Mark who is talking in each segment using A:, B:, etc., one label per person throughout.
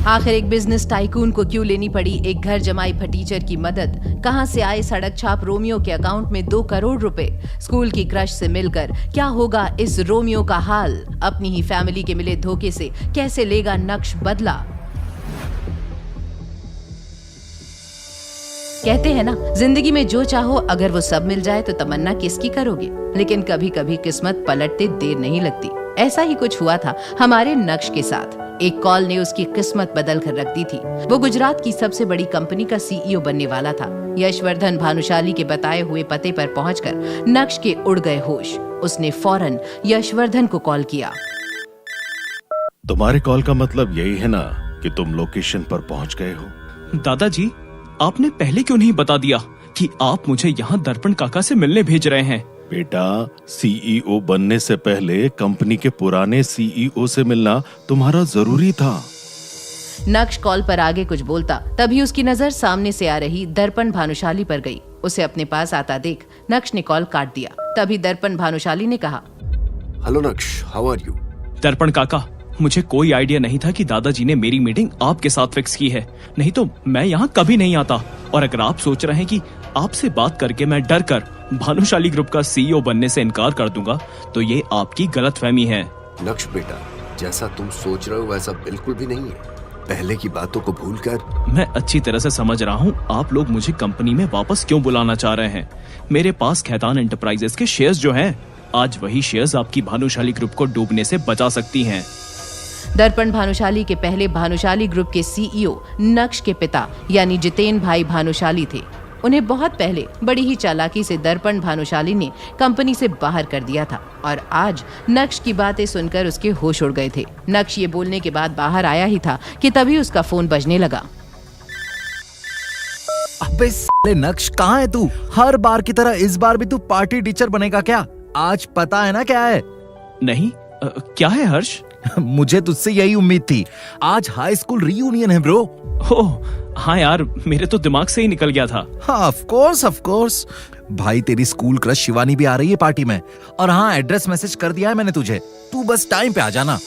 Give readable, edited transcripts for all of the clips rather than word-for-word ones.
A: आखिर एक business tycoon को क्यों लेनी पड़ी एक घर जमाई फटीचर की मदद? कहां से आए सड़क छाप रोमियो के अकाउंट में 2 करोड़ रुपए? स्कूल की क्रश से मिलकर क्या होगा इस रोमियो का हाल? अपनी ही फैमिली के मिले धोखे से कैसे लेगा नक्श बदला? कहते हैं ना, जिंदगी में जो चाहो अगर वो सब मिल जाए तो तमन्ना किसकी करोगे? लेकिन कभी कभी किस्मत पलटते देर नहीं लगती। ऐसा ही कुछ हुआ था हमारे नक्श के साथ। एक कॉल ने उसकी किस्मत बदल कर रख दी थी। वो गुजरात की सबसे बड़ी कंपनी का सीईओ बनने वाला था। यशवर्धन भानुशाली के बताए हुए पते पर पहुंचकर नक्श के उड़ गए होश। उसने फौरन यशवर्धन को कॉल किया।
B: तुम्हारे कॉल का मतलब यही है ना कि तुम लोकेशन पर पहुंच गए हो?
C: दादाजी, आपने पहले क्यों नहीं बता दिया कि आप मुझे यहाँ दर्पण काका से मिलने भेज रहे हैं?
B: बेटा, सीईओ बनने से पहले कंपनी के पुराने सीईओ से मिलना तुम्हारा जरूरी था।
A: नक्श कॉल पर आगे कुछ बोलता, तभी उसकी नजर सामने से आ रही दर्पण भानुशाली पर गई। उसे अपने पास आता देख नक्श ने कॉल काट दिया। तभी दर्पण भानुशाली ने कहा,
D: हेलो नक्श, हाउ आर यू?
C: दर्पण काका, मुझे कोई आइडिया नहीं था कि दादाजी ने मेरी मीटिंग आपके साथ फिक्स की है। नहीं तो मैं यहाँ कभी नहीं आता। और अगर आप सोच रहे हैं कि आपसे बात करके मैं डर कर भानुशाली ग्रुप का सीईओ बनने से इनकार कर दूंगा, तो ये आपकी गलतफहमी है।
D: नक्श बेटा, जैसा तुम सोच रहे हो वैसा बिल्कुल भी नहीं है। पहले की बातों को भूलकर।
C: मैं अच्छी तरह से समझ रहा हूँ आप लोग मुझे कंपनी में वापस क्यों बुलाना चाह रहे हैं। मेरे पास खैतान एंटरप्राइजेस के शेयर्स जो हैं, आज वही शेयर्स आपकी भानुशाली ग्रुप को डूबने से बचा सकती हैं।
A: दर्पण भानुशाली के पहले भानुशाली ग्रुप के सीईओ नक्श के पिता यानी जितेन भाई भानुशाली थे। उन्हें बहुत पहले बड़ी ही चालाकी से दर्पण भानुशाली ने कंपनी से बाहर कर दिया था और आज नक्श की बातें सुनकर उसके होश उड़ गए थे। नक्श ये बोलने के बाद बाहर आया ही था कि तभी उसका फोन बजने लगा।
E: अबे साले नक्श, कहाँ है तू? हर बार की तरह इस बार भी तू पार्टी टीचर बनेगा क्या? आज पता है ना क्या है?
C: नहीं, क्या है हर्ष?
E: मुझे तुझसे यही उम्मीद थी। आज हाई स्कूल रीयूनियन है ब्रो।
C: ओह हाँ यार, मेरे तो दिमाग से ही निकल गया था।
E: हाँ ऑफ कोर्स भाई, तेरी स्कूल क्रश शिवानी भी आ रही है पार्टी में। और हाँ, एड्रेस मैसेज कर दिया है मैंने तुझे, तू बस टाइम पे आ जाना।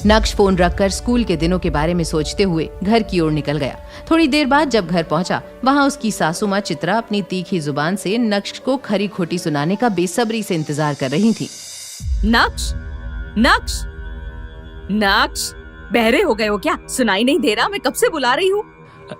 A: नक्श फोन रखकर स्कूल के दिनों के बारे में सोचते हुए घर की ओर निकल गया। थोड़ी देर बाद जब घर पहुंचा, वहां उसकी सासू माँ चित्रा अपनी तीखी जुबान से नक्श को खरी खोटी सुनाने का बेसब्री से इंतजार कर रही थी।
F: नक्श, नक्श, नक्श, बहरे हो गए हो क्या? सुनाई नहीं दे रहा? मैं कब से बुला रही हूँ।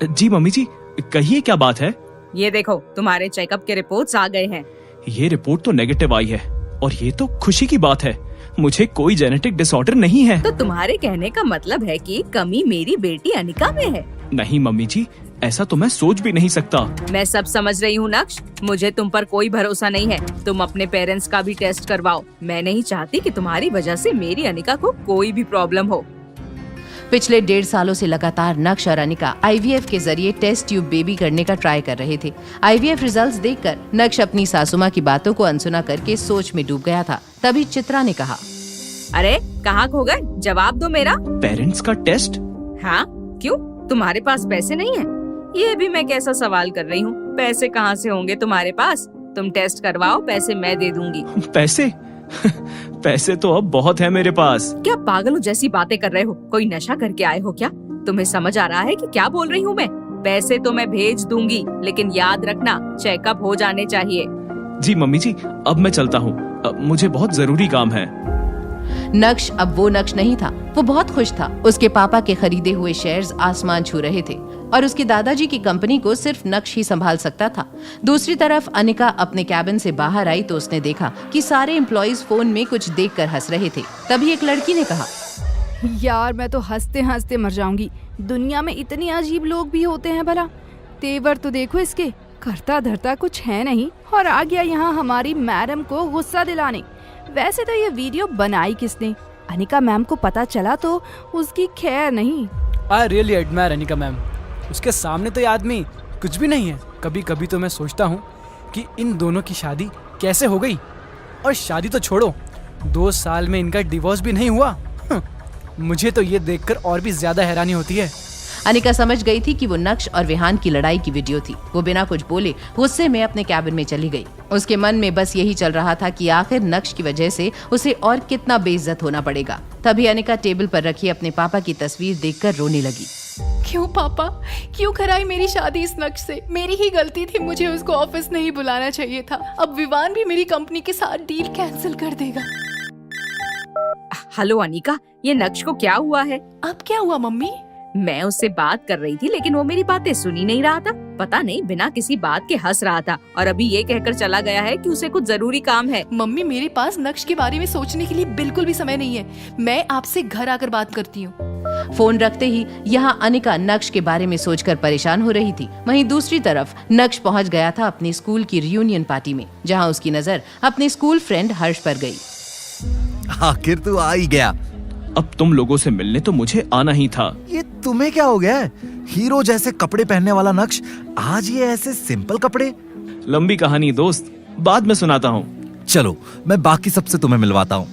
C: जी मम्मी जी, कहिए क्या बात है?
F: ये देखो, तुम्हारे चेकअप के रिपोर्ट्स आ गए हैं।
C: ये रिपोर्ट तो नेगेटिव आई है और ये तो खुशी की बात है। मुझे कोई जेनेटिक डिसऑर्डर नहीं है।
F: तो तुम्हारे कहने का मतलब है कि कमी मेरी बेटी अनिका में है?
C: नहीं मम्मी जी, ऐसा तो मैं सोच भी नहीं सकता।
F: मैं सब समझ रही हूँ नक्श, मुझे तुम पर कोई भरोसा नहीं है। तुम अपने पेरेंट्स का भी टेस्ट करवाओ। मैं नहीं चाहती कि तुम्हारी वजह से मेरी अनिका को कोई भी प्रॉब्लम हो।
A: पिछले 1.5 सालों से लगातार नक्श और अनिका आईवीएफ के जरिए टेस्ट ट्यूब बेबी करने का ट्राई कर रहे थे। आईवीएफ रिजल्ट्स देखकर नक्श अपनी सासू माँ की बातों को अनसुना करके सोच में डूब गया था। तभी चित्रा ने कहा,
F: अरे कहाँ खो गए? जवाब दो मेरा।
C: पेरेंट्स का टेस्ट?
F: हाँ, क्यों? तुम्हारे पास पैसे नहीं है? ये भी मैं कैसा सवाल कर रही हूँ? पैसे कहाँ से होंगे तुम्हारे पास? तुम टेस्ट करवाओ, पैसे मैं दे दूंगी।
C: पैसे? पैसे तो अब बहुत है मेरे पास।
F: क्या पागलों जैसी बातें कर रहे हो? कोई नशा करके आए हो क्या? तुम्हें समझ आ रहा है कि क्या बोल रही हूँ मैं? पैसे तो मैं भेज दूंगी, लेकिन याद रखना चेकअप हो जाने चाहिए।
C: जी मम्मी जी, अब मैं चलता हूँ, मुझे बहुत जरूरी काम है।
A: नक्श अब वो नक्श नहीं था। वो बहुत खुश था। उसके पापा के खरीदे हुए शेयर्स आसमान छू रहे थे और उसके दादाजी की कंपनी को सिर्फ नक्श ही संभाल सकता था। दूसरी तरफ अनिका अपने कैबिन से बाहर आई तो उसने देखा कि सारे एम्प्लॉइज फोन में कुछ देखकर हंस रहे थे। तभी एक लड़की ने कहा,
G: यार मैं तो हंसते हंसते मर जाऊंगी। दुनिया में इतने अजीब लोग भी होते हैं भला। तेवर तो देखो इसके, करता धरता कुछ है नहीं और आ गया यहाँ हमारी मैडम को गुस्सा दिलाने। वैसे तो ये वीडियो बनाई किसने? अनिका मैम को पता चला तो उसकी खैर नहीं।
H: I really admire Anika ma'am. उसके सामने तो ये आदमी कुछ भी नहीं है। कभी कभी तो मैं सोचता हूँ कि इन दोनों की शादी कैसे हो गई। और शादी तो छोड़ो, 2 साल में इनका डिवोर्स भी नहीं हुआ। मुझे तो ये देखकर और भी ज्यादा हैरानी होती है।
A: अनिका समझ गई थी कि वो नक्श और विहान की लड़ाई की वीडियो थी। वो बिना कुछ बोले गुस्से में अपने कैबिन में चली गई। उसके मन में बस यही चल रहा था कि आखिर नक्श की वजह से उसे और कितना बेइज्जत होना पड़ेगा। तभी अनिका टेबल पर रखी अपने पापा की तस्वीर देखकर रोने लगी।
G: क्यों पापा, क्यों कराई मेरी शादी इस नक्श से? मेरी ही गलती थी, मुझे उसको ऑफिस नहीं बुलाना चाहिए था। अब विवान भी मेरी कंपनी के साथ डील कैंसिल कर देगा।
F: हेलो अनिका, ये नक्श को क्या हुआ है?
G: अब क्या हुआ मम्मी?
F: मैं उससे बात कर रही थी लेकिन वो मेरी बातें सुन ही नहीं रहा था। पता नहीं बिना किसी बात के हंस रहा था और अभी ये कहकर चला गया है कि उसे कुछ जरूरी काम है।
G: मम्मी मेरे पास नक्श के बारे में सोचने के लिए बिल्कुल भी समय नहीं है। मैं आपसे घर आकर बात करती हूँ।
A: फोन रखते ही यहाँ अनिका नक्श के बारे में सोचकर परेशान हो रही थी। वहीं दूसरी तरफ नक्श पहुँच गया था अपनी स्कूल की रियूनियन पार्टी में, जहाँ उसकी नजर अपने स्कूल फ्रेंड हर्ष पर गई।
E: आखिर तू आ ही गया।
C: अब तुम लोगों से मिलने तो मुझे आना ही था।
E: ये तुम्हें क्या हो गया है? हीरो जैसे कपड़े पहनने वाला नक्श, आज ये ऐसे सिंपल कपड़े।
C: लंबी कहानी दोस्त, बाद में सुनाता हूँ।
E: चलो मैं बाकी सबसे तुम्हें मिलवाता हूँ।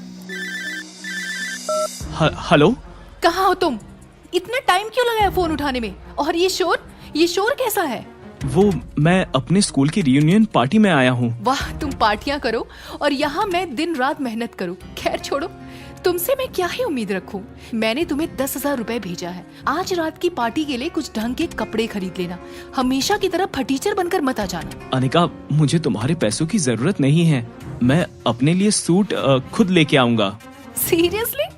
C: हेलो,
G: कहाँ हो तुम? इतना टाइम क्यों लगाया फोन उठाने में? और ये शोर कैसा है?
C: वो मैं अपने स्कूल की रियूनियन पार्टी में आया हूँ।
G: वाह, तुम पार्टियां करो और यहाँ मैं दिन रात मेहनत करूँ। खैर छोड़ो, तुमसे मैं क्या ही उम्मीद रखूं? मैंने तुम्हें 10,000 रुपए भेजा है। आज रात की पार्टी के लिए कुछ ढंग के कपड़े खरीद लेना। हमेशा की तरह फटीचर बनकर मत आ जाना।
C: अनिका, मुझे तुम्हारे पैसों की जरूरत नहीं है। मैं अपने लिए सूट खुद लेके आऊंगा।
G: सीरियसली?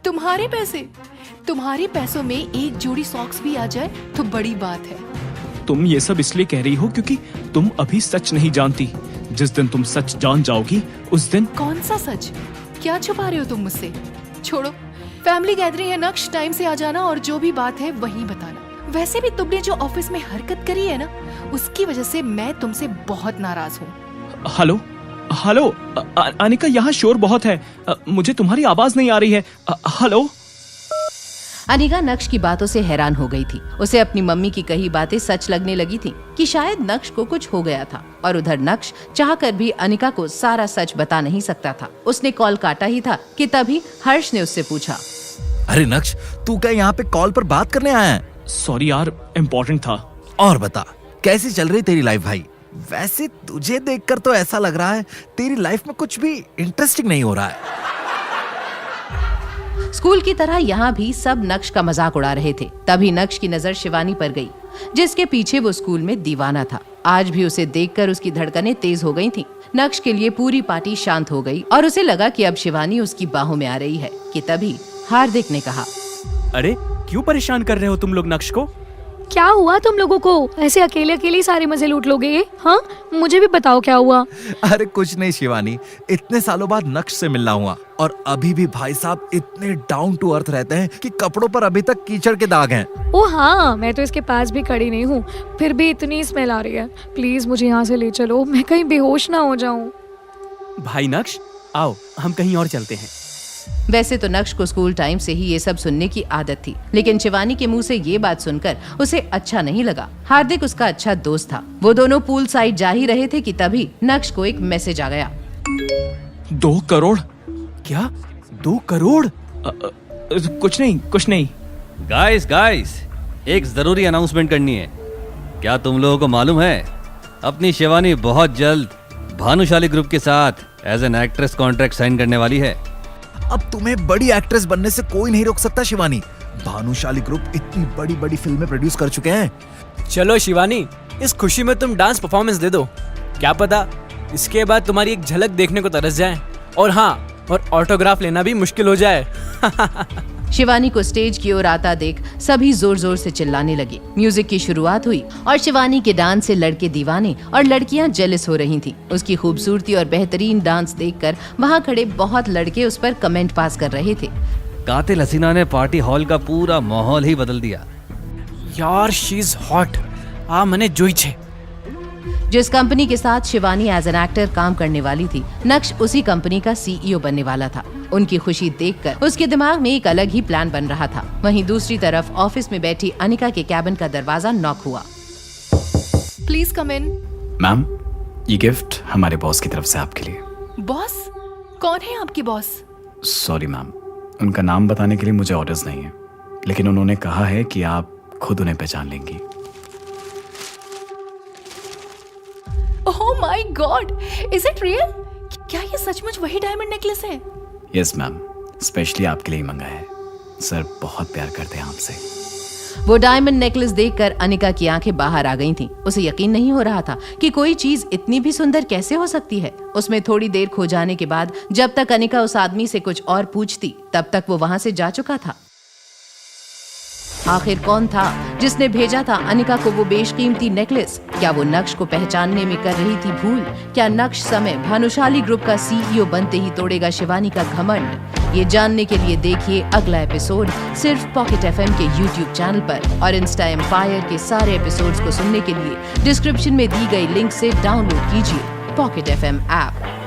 G: तुम्हारे पैसे? तुम्हारे पैसों में एक जोड़ी सॉक्स भी आ जाए तो बड़ी बात है।
C: तुम ये सब इसलिए कह रही हो क्योंकि तुम अभी सच नहीं जानती। जिस दिन तुम सच जान जाओगी उस दिन।
G: कौन सा सच? क्या छुपा रहे हो तुम मुझसे? छोड़ो, फैमिली गैदरिंग है नक्श, टाइम से आ जाना और जो भी बात है वही बताना। वैसे भी तुमने जो ऑफिस में हरकत करी है ना, उसकी वजह से मैं तुमसे बहुत नाराज हूँ।
C: हेलो हेलो अनिका, यहाँ शोर बहुत है। मुझे तुम्हारी आवाज नहीं आ रही है। हेलो।
A: अनिका नक्श की बातों से हैरान हो गई थी। उसे अपनी मम्मी की कही बातें सच लगने लगी थी कि शायद नक्श को कुछ हो गया था, और उधर नक्श चाहकर भी अनिका को सारा सच बता नहीं सकता था। उसने कॉल काटा ही था कि तभी हर्ष ने उससे पूछा,
E: अरे नक्श, तू क्या यहाँ पे कॉल पर बात करने आया है?
C: सॉरी यार, इम्पोर्टेंट था।
E: और बता, कैसी चल रही तेरी लाइफ भाई? वैसे तुझे देखकर तो ऐसा लग रहा है तेरी लाइफ में कुछ भी इंटरेस्टिंग नहीं हो रहा है।
A: स्कूल की तरह यहाँ भी सब नक्श का मजाक उड़ा रहे थे। तभी नक्श की नजर शिवानी पर गई, जिसके पीछे वो स्कूल में दीवाना था। आज भी उसे देखकर उसकी धड़कनें तेज हो गई थीं। नक्श के लिए पूरी पार्टी शांत हो गई और उसे लगा कि अब शिवानी उसकी बाहों में आ रही है कि तभी हार्दिक ने कहा,
I: अरे क्यों परेशान कर रहे हो तुम लोग नक्श को?
J: क्या हुआ तुम लोगों को? ऐसे अकेले अकेले सारे मजे लूट लोगे? हाँ, मुझे भी बताओ क्या हुआ।
E: अरे कुछ नहीं शिवानी, इतने सालों बाद नक्श से मिलना हुआ और अभी भी भाई साहब इतने डाउन टू अर्थ रहते हैं कि कपड़ों पर अभी तक कीचड़ के दाग हैं।
J: ओ हाँ, मैं तो इसके पास भी खड़ी नहीं हूँ, फिर भी इतनी स्मेल आ रही है। प्लीज मुझे यहाँ से ले चलो, मैं कहीं बेहोश ना हो जाऊँ।
I: भाई नक्श, आओ हम कहीं और चलते हैं।
A: वैसे तो नक्श को स्कूल टाइम से ही ये सब सुनने की आदत थी, लेकिन शिवानी के मुंह से ये बात सुनकर उसे अच्छा नहीं लगा। हार्दिक उसका अच्छा दोस्त था। वो दोनों पूल साइड जा ही रहे थे कि तभी नक्श को एक मैसेज आ गया।
C: 2 करोड़?
I: क्या 2 करोड़?
C: कुछ नहीं।
K: गाइस, एक जरूरी अनाउंसमेंट करनी है। क्या तुम लोगों को मालूम है, अपनी शिवानी बहुत जल्द भानुशाली ग्रुप के साथ as an actress contract sign करने वाली है।
E: अब तुम्हें बड़ी एक्ट्रेस बनने से कोई नहीं रोक सकता शिवानी। भानुशाली ग्रुप इतनी बड़ी बड़ी फिल्में प्रोड्यूस कर चुके हैं।
H: चलो शिवानी, इस खुशी में तुम डांस परफॉर्मेंस दे दो। क्या पता इसके बाद तुम्हारी एक झलक देखने को तरस जाए, और हाँ, और ऑटोग्राफ लेना भी मुश्किल हो जाए।
A: शिवानी को स्टेज की ओर आता देख सभी जोर जोर से चिल्लाने लगे। म्यूजिक की शुरुआत हुई और शिवानी के डांस से लड़के दीवाने और लड़कियां जेलस हो रही थीं। उसकी खूबसूरती और बेहतरीन डांस देखकर वहां खड़े बहुत लड़के उस पर कमेंट पास कर रहे थे।
K: कातिल हसीना ने पार्टी हॉल का पूरा माहौल ही बदल दिया।
H: यार शी इज हॉट, आ मने जोई छे।
A: जिस कंपनी के साथ शिवानी एज एन एक्टर काम करने वाली थी, नक्श उसी कंपनी का CEO बनने वाला था। उनकी खुशी देखकर उसके दिमाग में एक अलग ही प्लान बन रहा था। वहीं दूसरी तरफ ऑफिस में बैठी अनिका के कैबिन का दरवाजा नॉक हुआ।
G: Please come in.
L: मैम, ये गिफ्ट हमारे बॉस की तरफ से आपके लिए।
G: बॉस? कौन है आपके बॉस?
L: सॉरी मैम, उनका नाम बताने के लिए मुझे ऑर्डर्स नहीं है, लेकिन उन्होंने कहा है कि आप खुद उन्हें पहचान लेंगी।
G: Oh my God, is it real? क्या ये सचमुच वही डायमंड नेकलेस है?
L: यस मैम, स्पेशली आपके लिए ही मंगाया है। सर बहुत प्यार करते हैं आपसे।
A: वो डायमंड नेकलेस देखकर अनिका की आंखें बाहर आ गई थीं। उसे यकीन नहीं हो रहा था कि कोई चीज इतनी भी सुंदर कैसे हो सकती है। उसमें थोड़ी देर खो जाने के बाद जब तक अनिका उस आदमी से कुछ और पूछती तब तक वो वहां से जा चुका था। आखिर कौन था जिसने भेजा था अनिका को वो बेशकीमती नेकलेस? क्या वो नक्श को पहचानने में कर रही थी भूल? क्या नक्श समय भानुशाली ग्रुप का सीईओ बनते ही तोड़ेगा शिवानी का घमंड? ये जानने के लिए देखिए अगला एपिसोड सिर्फ पॉकेट एफएम के यूट्यूब चैनल पर, और इंस्टा एम्पायर के सारे एपिसोड्स को सुनने के लिए डिस्क्रिप्शन में दी गई लिंक से डाउनलोड कीजिए पॉकेट एफएम ऐप।